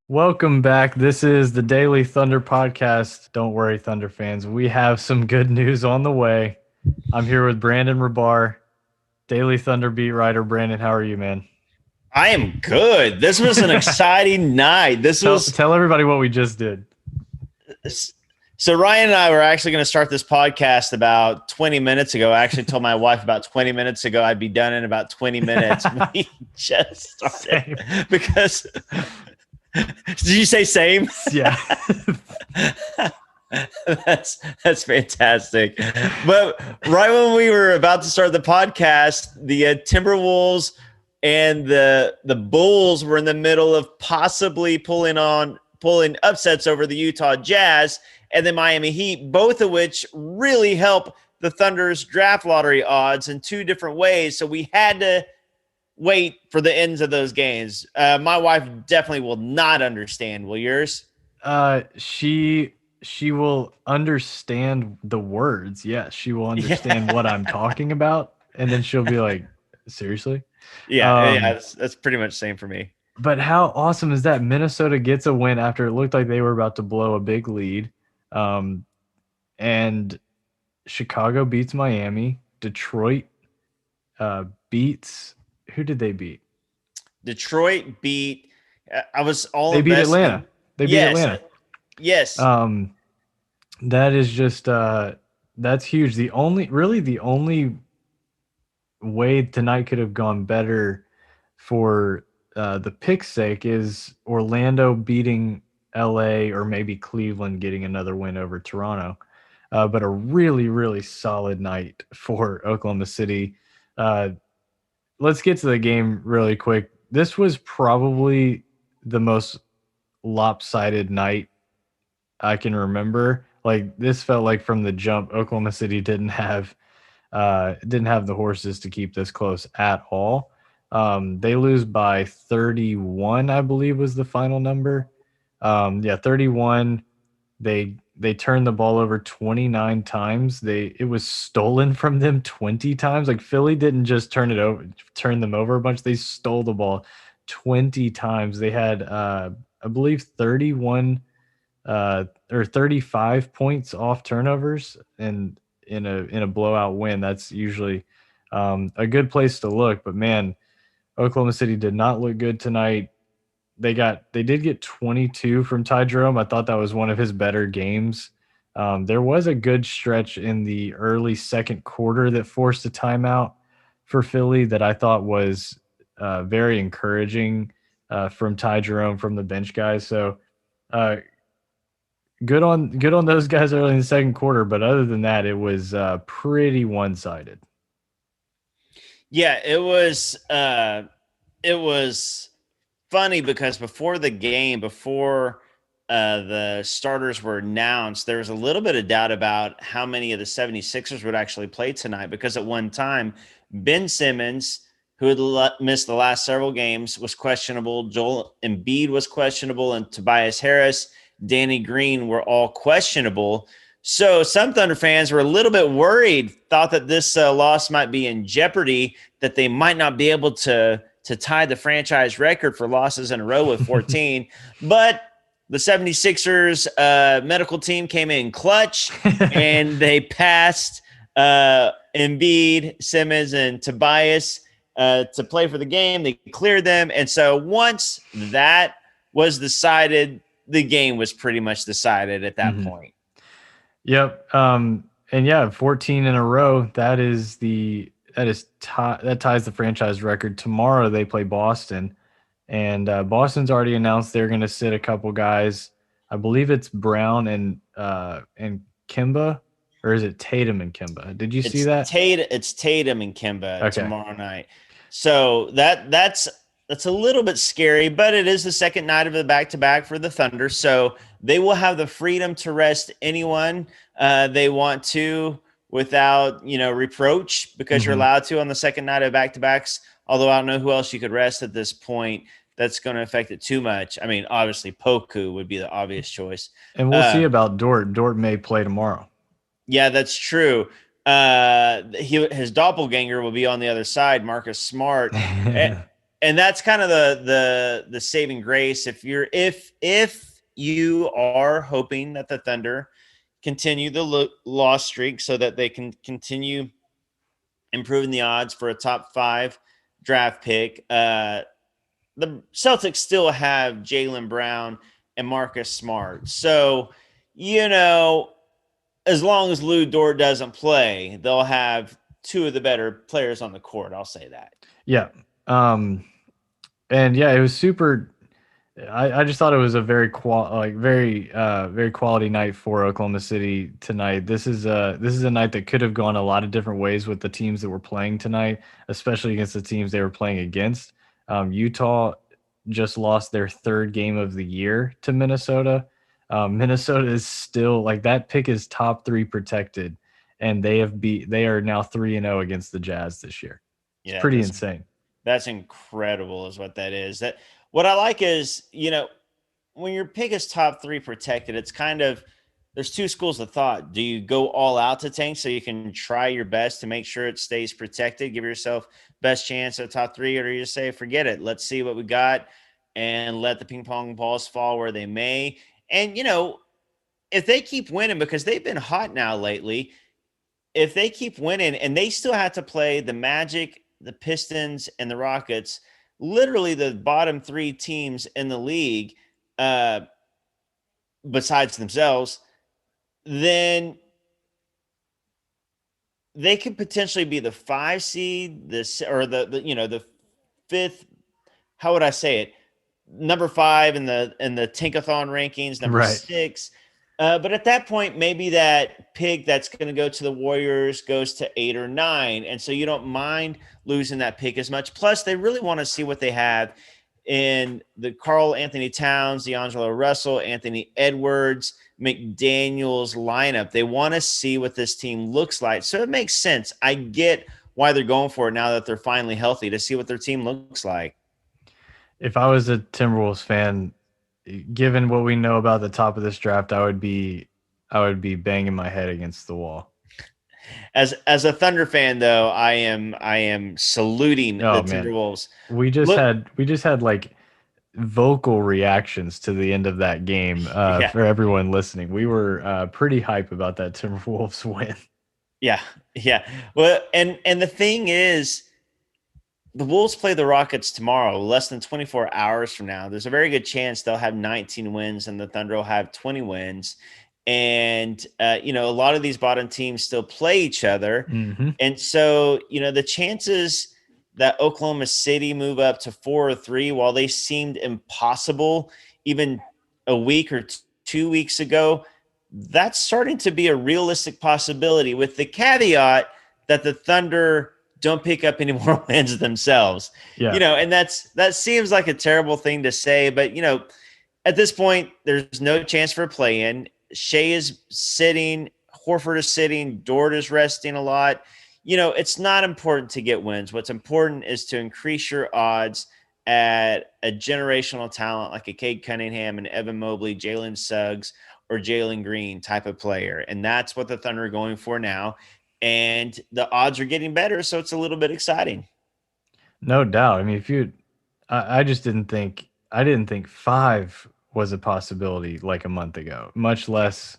Welcome back. This is the Daily Thunder Podcast. Don't worry, Thunder fans. We have some good news on the way. I'm here with Brandon Rahbar, Daily Thunder beat writer. Brandon, how are you, man? I am good. This was an exciting night. Tell everybody what we just did. So Ryan and I were actually going to start this podcast about 20 minutes ago. I actually told my wife about 20 minutes ago I'd be done in about 20 minutes. We just started because did you say same? Yeah. That's fantastic. But right when we were about to start the podcast, the Timberwolves and the Bulls were in the middle of possibly pulling upsets over the Utah Jazz and the Miami Heat, both of which really help the Thunder's draft lottery odds in two different ways. So we had to wait for the ends of those games. My wife definitely will not understand. Will yours? She will understand the words. Yes, she will understand what I'm talking about, and then she'll be like, "Seriously?" Yeah, that's pretty much the same for me. But how awesome is that? Minnesota gets a win after it looked like they were about to blow a big lead. And Chicago beats Miami. Detroit beats – who did they beat? Detroit beat They beat Atlanta. They beat Atlanta. Yes. That is just that's huge. The only way tonight could have gone better for the pick's sake is Orlando beating LA or maybe Cleveland getting another win over Toronto. But a really, really solid night for Oklahoma City. Let's get to the game really quick. This was probably the most lopsided night I can remember. Like, this felt like from the jump, Oklahoma City didn't have the horses to keep this close at all. They lose by 31, I believe was the final number. 31. They turned the ball over 29 times. It was stolen from them 20 times. Like, Philly didn't just turn them over a bunch. They stole the ball 20 times. They had I believe 31 or 35 points off turnovers, and in a blowout win, that's usually a good place to look. But man, Oklahoma City did not look good tonight. They did get 22 from Ty Jerome. I thought that was one of his better games. There was a good stretch in the early second quarter that forced a timeout for Philly that I thought was very encouraging from Ty Jerome, from the bench guys. So good on those guys early in the second quarter. But other than that, it was pretty one-sided. Yeah, it was funny because before the game, before the starters were announced, there was a little bit of doubt about how many of the 76ers would actually play tonight, because at one time, Ben Simmons, who had missed the last several games, was questionable. Joel Embiid was questionable, and Tobias Harris, Danny Green were all questionable. So some Thunder fans were a little bit worried, thought that this loss might be in jeopardy, that they might not be able to tie the franchise record for losses in a row with 14. But the 76ers medical team came in clutch, and they passed Embiid, Simmons, and Tobias to play for the game. They cleared them. And so once that was decided, the game was pretty much decided at that point. Yep. And yeah, 14 in a row. That ties the franchise record. Tomorrow they play Boston, and Boston's already announced they're going to sit a couple guys. I believe it's Brown and Kemba, or is it Tatum and Kemba? Did you see that? It's Tatum and Kemba tomorrow night. So that's a little bit scary, but it is the second night of the back-to-back for the Thunder, so they will have the freedom to rest anyone they want to without, reproach, because you're allowed to on the second night of back-to-backs. Although I don't know who else you could rest at this point that's going to affect it too much. I mean, obviously Poku would be the obvious choice. And we'll see about Dort. Dort may play tomorrow. Yeah, that's true. His doppelganger will be on the other side, Marcus Smart, and, and that's kind of the saving grace. If you are hoping that the Thunder continue the loss streak so that they can continue improving the odds for a top 5 draft pick, the Celtics still have Jaylen Brown and Marcus Smart. So, you know, as long as Lou Dort doesn't play, they'll have two of the better players on the court. I'll say that. Yeah. Um, and yeah, it was super. I just thought it was a very quality night for Oklahoma City tonight. This is a night that could have gone a lot of different ways with the teams that were playing tonight, especially against the teams they were playing against. Utah just lost their third game of the year to Minnesota. Minnesota is still like that pick is top three protected, and they are now 3-0 against the Jazz this year. It's Yeah, pretty insane. that's incredible, is what that is. That what I like is, when your pick is top 3 protected, it's kind of there's two schools of thought. Do you go all out to tank so you can try your best to make sure it stays protected, give yourself best chance at top 3, or do you just say forget it, let's see what we got and let the ping pong balls fall where they may? And if they keep winning, because they've been hot now lately, if they keep winning and they still have to play the Magic, the Pistons, and the Rockets, literally the bottom 3 teams in the league, uh, besides themselves, then they could potentially be the 5 seed, this or the fifth. How would I say it? Number 5 in the Tinkathon rankings, number Right. 6. But at that point, maybe that pick that's going to go to the Warriors goes to 8 or 9, and so you don't mind losing that pick as much. Plus, they really want to see what they have in the Carl Anthony Towns, D'Angelo Russell, Anthony Edwards, McDaniels lineup. They want to see what this team looks like. So it makes sense. I get why they're going for it now that they're finally healthy, to see what their team looks like. If I was a Timberwolves fan, given what we know about the top of this draft, I would be banging my head against the wall. As a Thunder fan, though, I am saluting the Oh man, Timberwolves. Look, we just had like vocal reactions to the end of that game yeah, for everyone listening. We were pretty hype about that Timberwolves win. yeah, yeah. Well, and the thing is, the Wolves play the Rockets tomorrow, less than 24 hours from now. There's a very good chance they'll have 19 wins and the Thunder will have 20 wins. And, a lot of these bottom teams still play each other. Hmm. And so, the chances that Oklahoma City move up to 4 or 3, while they seemed impossible even a week or 2 weeks ago, that's starting to be a realistic possibility, with the caveat that the Thunder don't pick up any more wins themselves. Yeah. And that seems like a terrible thing to say, but at this point, there's no chance for a play-in. Shea is sitting, Horford is sitting, Dort is resting a lot. It's not important to get wins. What's important is to increase your odds at a generational talent like a Cade Cunningham and Evan Mobley, Jalen Suggs, or Jalen Green type of player. And that's what the Thunder are going for now. And the odds are getting better, so it's a little bit exciting. No doubt. I mean, I just I didn't think 5 was a possibility like a month ago, much less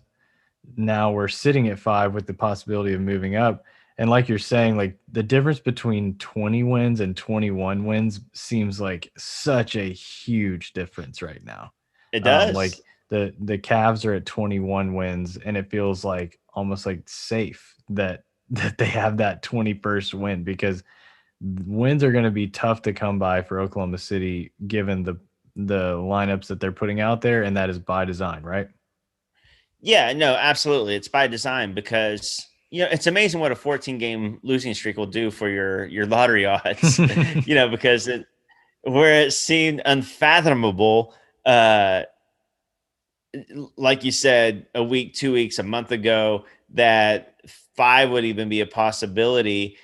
now we're sitting at 5 with the possibility of moving up. And like you're saying, like the difference between 20 wins and 21 wins seems like such a huge difference right now. It Like does. the Cavs are at 21 wins, and it feels like almost like safe that that they have that 21st win, because wins are going to be tough to come by for Oklahoma City given the lineups that they're putting out there, and that is by design, right? Yeah, no, absolutely. It's by design, because it's amazing what a 14 game losing streak will do for your lottery odds. Because where it seemed unfathomable, uh, like you said, a week, 2 weeks, a month ago, that 5 would even be a possibility.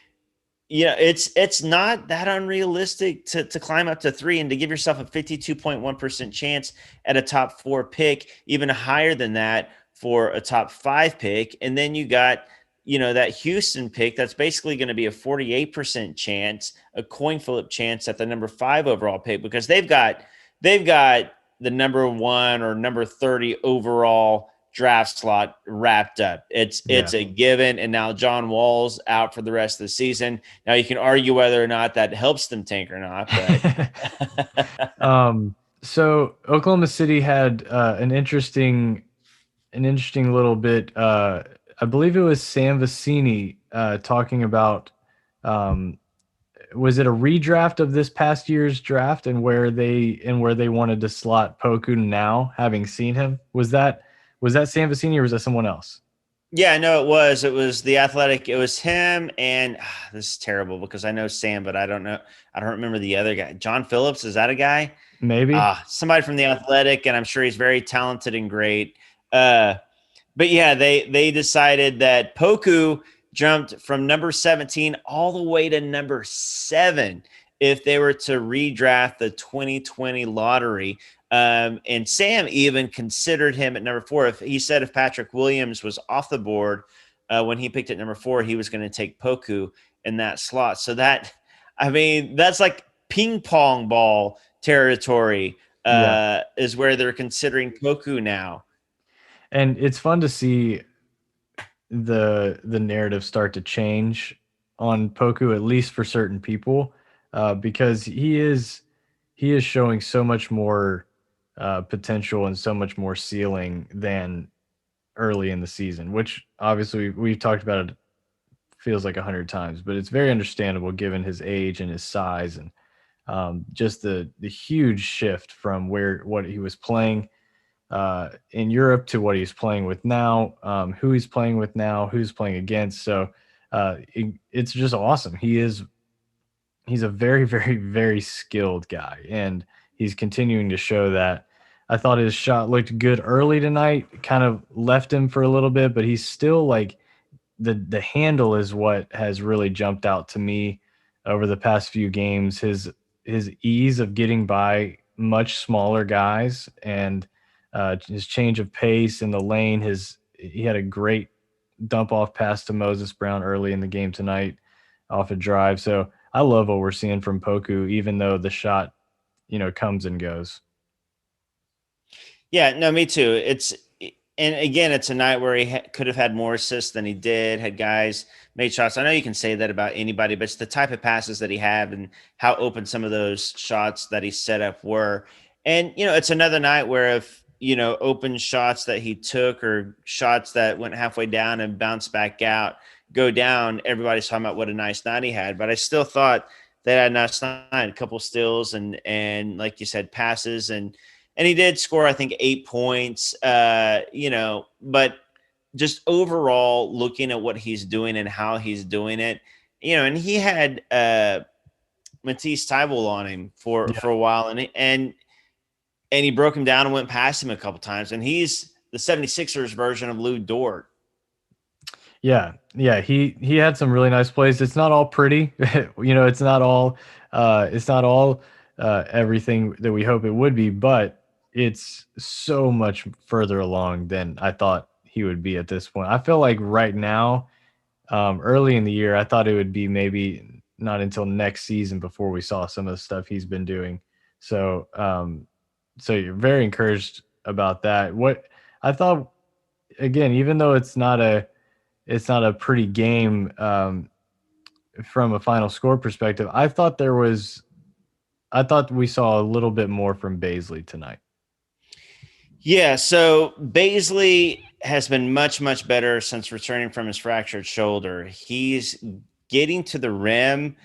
It's not that unrealistic to climb up to 3 and to give yourself a 52.1% chance at a top 4 pick, even higher than that for a top 5 pick. And then you got, that Houston pick that's basically going to be a 48% chance, a coin flip chance at the number 5 overall pick, because they've got the number 1 or number 30 overall draft slot wrapped up. It's Yeah. a given. And now John Wall's out for the rest of the season. Now you can argue whether or not that helps them tank or not, but So Oklahoma City had an interesting little bit. I believe it was Sam Vecini talking about, um, was it a redraft of this past year's draft and where they wanted to slot Poku now, having seen him? Was that Sam Vecini or was that someone else? yeah, no, it was the Athletic. It was him and this is terrible because I know Sam, but I don't know. I don't remember the other guy. John Phillips, is that a guy? Maybe. Somebody from the Athletic, and I'm sure he's very talented and great. Uh, but yeah, they decided that Poku jumped from number 17 all the way to number 7 if they were to redraft the 2020 lottery. And Sam even considered him at number 4. If he said if Patrick Williams was off the board when he picked at number 4, he was going to take Poku in that slot. So that's like ping pong ball territory Yeah. is where they're considering Poku now. And it's fun to see the narrative start to change on Poku, at least for certain people, because he is showing so much more potential and so much more ceiling than early in the season, which obviously we've talked about it feels like 100 times, but it's very understandable given his age and his size and just the huge shift from what he was playing in Europe to what he's playing with now, who he's playing with now, who's playing against. So it's just awesome. He's a very, very, very skilled guy, and he's continuing to show that. I thought his shot looked good early tonight, kind of left him for a little bit, but he's still like the handle is what has really jumped out to me over the past few games. His ease of getting by much smaller guys and his change of pace in the lane. He had a great dump off pass to Moses Brown early in the game tonight off a drive. So I love what we're seeing from Poku, even though the shot, comes and goes. Yeah, no, me too. And again, it's a night where he could have had more assists than he did. Had guys made shots. I know you can say that about anybody, but it's the type of passes that he had and how open some of those shots that he set up were. And it's another night where if open shots that he took or shots that went halfway down and bounced back out go down, everybody's talking about what a nice night he had. But I still thought they had a nice night, a couple steals and like you said, passes and he did score, I think, 8 points, but just overall looking at what he's doing and how he's doing it, and he had Matisse Thybulle on him for a while, and he broke him down and went past him a couple times, and he's the 76ers version of Lou Dort. Yeah, yeah, he had some really nice plays. It's not all pretty, it's not all everything that we hope it would be, but it's so much further along than I thought he would be at this point. I feel like right now, early in the year, I thought it would be maybe not until next season before we saw some of the stuff he's been doing. So, so you're very encouraged about that. What I thought, again, even though it's not a pretty game from a final score perspective, I thought we saw a little bit more from Bazley tonight. Yeah, so Bazley has been much, much better since returning from his fractured shoulder. He's getting to the rim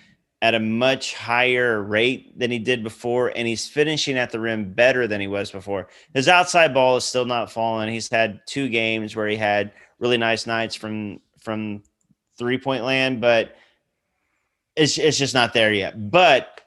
at a much higher rate than he did before, and he's finishing at the rim better than he was before. His outside ball is still not falling. He's had 2 games where he had really nice nights from 3-point land, but it's just not there yet. But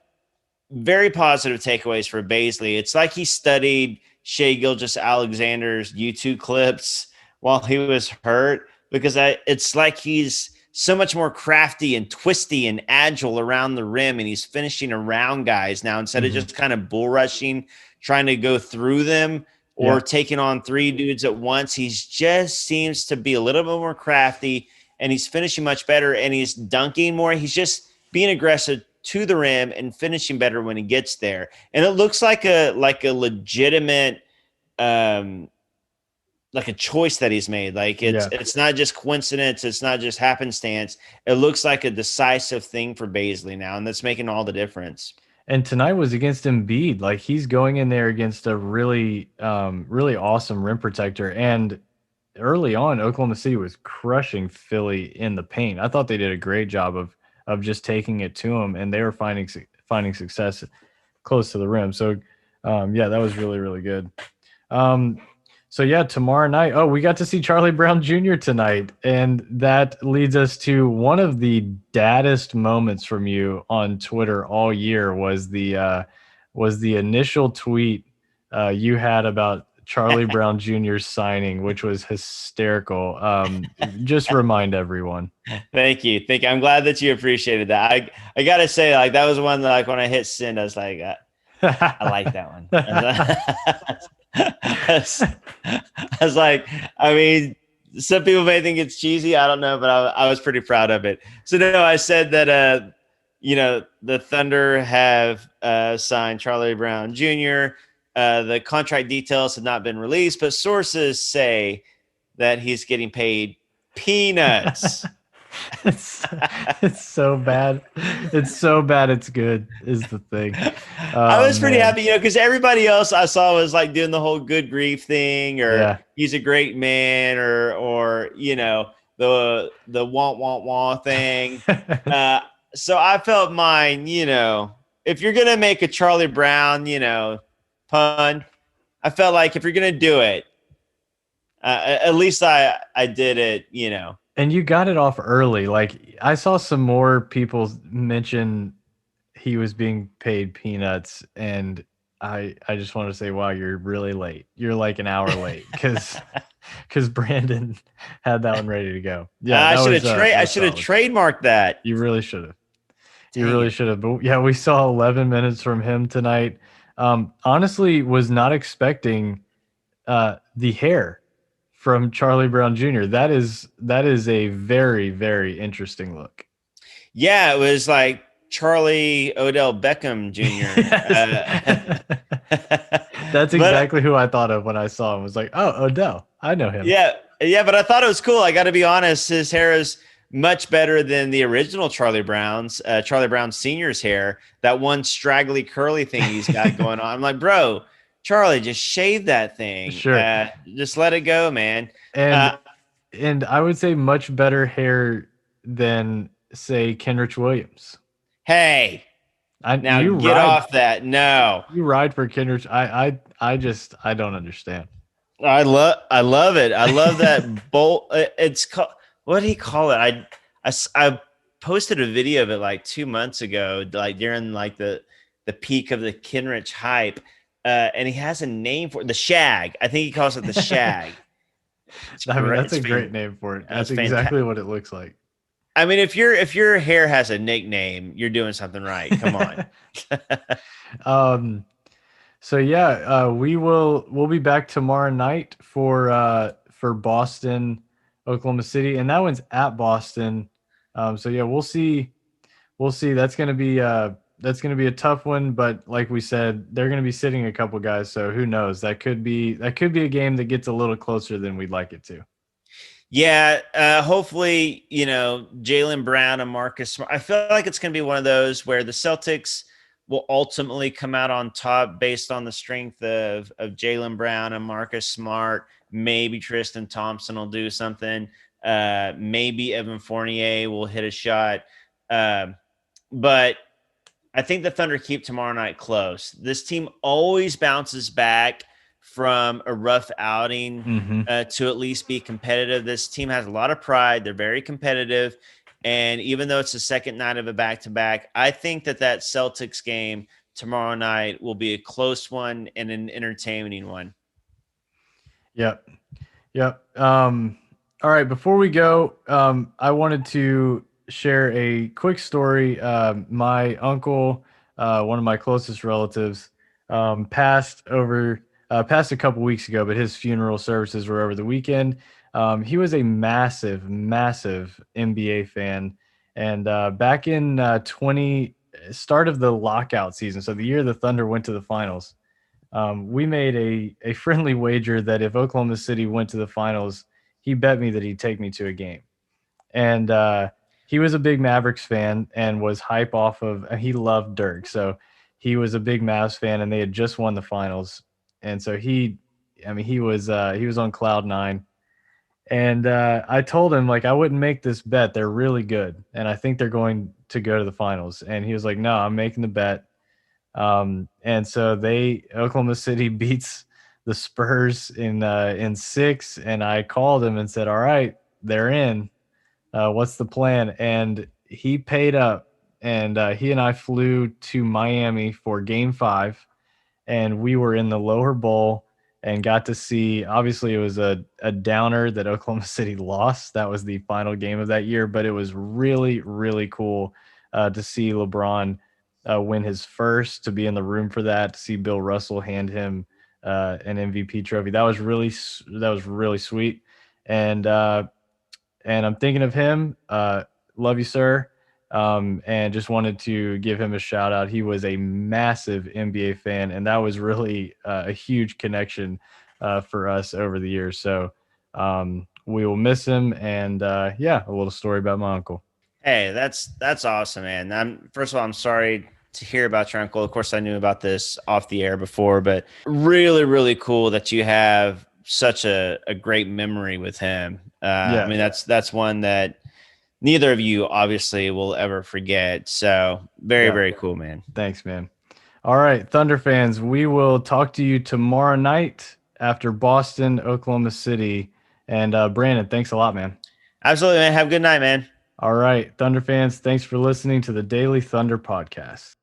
very positive takeaways for Bazley. It's like he studied Shai Gilgeous-Alexander's YouTube clips while he was hurt, because it's like he's so much more crafty and twisty and agile around the rim, and he's finishing around guys now instead of just kind of bull rushing, trying to go through them or taking on 3 dudes at once. He's just seems to be a little bit more crafty, and he's finishing much better, and he's dunking more. He's just being aggressive to the rim and finishing better when he gets there. And it looks like a legitimate like a choice that he's made. Like it's not just coincidence, it's not just happenstance. It looks like a decisive thing for Baisley now, and that's making all the difference. And tonight was against Embiid. Like he's going in there against a really, really awesome rim protector. And early on, Oklahoma City was crushing Philly in the paint. I thought they did a great job of just taking it to him, and they were finding success close to the rim. So, yeah, that was really, really good. So yeah, tomorrow night. Oh, we got to see Charlie Brown Jr. tonight, and that leads us to one of the daddest moments from you on Twitter all year. Was the initial tweet you had about Charlie Brown Jr.'s signing, which was hysterical. Just remind everyone. Thank you. I'm glad that you appreciated that. I gotta say, like, that was one that, like, when I hit send, I was like, I like that one. I was like, I mean, some people may think it's cheesy. I don't know, but I was pretty proud of it. So no, I said that, the Thunder have signed Charlie Brown Jr. The contract details have not been released, but sources say that he's getting paid peanuts. It's so bad. It's so bad. It's good is the thing. I was pretty happy, because everybody else I saw was like doing the whole good grief thing, or he's a great man, or the wah thing. So I felt mine. If you're gonna make a Charlie Brown, pun, I felt like if you're gonna do it, at least I did it. And you got it off early. Like I saw some more people mention he was being paid peanuts, and I just want to say, wow, you're really late. You're like an hour late because Brandon had that one ready to go. Yeah, I should have trademarked that. You really should have. You really should have. But yeah, we saw 11 minutes from him tonight. Honestly, was not expecting the hair from Charlie Brown Jr. That is a very, very interesting look. Yeah, it was like Charlie Odell Beckham Jr. That's exactly who I thought of when I saw him. I was like, oh, Odell. I know him. Yeah, but I thought it was cool. I got to be honest, his hair is much better than the original Charlie Brown Sr.'s hair. That one straggly curly thing he's got going on. I'm like, bro, Charlie, just shave that thing. Sure. Just let it go, man. And I would say much better hair than, say, Kenrich Williams. Hey, now get off that. No, you ride for Kenrich. I don't understand. I love it. I love that bolt. It's called, what do you call it? I posted a video of it like 2 months ago, like during like the peak of the Kenrich hype. And he has a name for it, the shag. I think he calls it the shag. That's a great name for it. That's exactly what it looks like. I mean, if your hair has a nickname, you're doing something right. Come on. So yeah, we'll be back tomorrow night for Boston, Oklahoma City, and that one's at Boston. So yeah, we'll see. That's gonna be a tough one, but like we said, they're gonna be sitting a couple guys, so who knows? That could be a game that gets a little closer than we'd like it to. Yeah, hopefully, Jaylen Brown and Marcus Smart. I feel like it's going to be one of those where the Celtics will ultimately come out on top based on the strength of Jaylen Brown and Marcus Smart. Maybe Tristan Thompson will do something. Maybe Evan Fournier will hit a shot. But I think the Thunder keep tomorrow night close. This team always bounces back from a rough outing to at least be competitive. This team has a lot of pride. They're very competitive. And even though it's the second night of a back-to-back, I think that Celtics game tomorrow night will be a close one and an entertaining one. Yep. All right. Before we go, I wanted to share a quick story. My uncle, one of my closest relatives, passed over passed a couple weeks ago, but his funeral services were over the weekend. He was a massive, massive NBA fan, and back in 20 start of the lockout season, so the year the Thunder went to the finals, we made a friendly wager that if Oklahoma City went to the finals, he bet me that he'd take me to a game. And he was a big Mavericks fan and was hype off of. He loved Dirk, so he was a big Mavs fan, and they had just won the finals, and so I mean, he was on cloud nine. And I told him like I wouldn't make this bet. They're really good, and I think they're going to go to the finals. And he was like, "No, I'm making the bet." And so Oklahoma City beats the Spurs in six, and I called him and said, "All right, they're in. What's the plan?" And he paid up, and he and I flew to Miami for Game Five, and we were in the lower bowl and got to see. Obviously, it was a downer that Oklahoma City lost. That was the final game of that year, but it was really really cool to see LeBron win his first, to be in the room for that, to see Bill Russell hand him an MVP trophy. That was really sweet, and I'm thinking of him. Love you, sir. And just wanted to give him a shout out. He was a massive NBA fan, and that was really a huge connection for us over the years. So we will miss him. And yeah, a little story about my uncle. Hey, that's awesome, man. First of all, I'm sorry to hear about your uncle. Of course, I knew about this off the air before, but really, really cool that you have such a great memory with him. I Yeah. mean, that's one that neither of you obviously will ever forget. So very, Yeah. very cool, man. Thanks, man. All right, Thunder fans, we will talk to you tomorrow night after Boston, Oklahoma City. And Brandon, thanks a lot, man. Absolutely, man. Have a good night, man. All right, Thunder fans, thanks for listening to the Daily Thunder Podcast.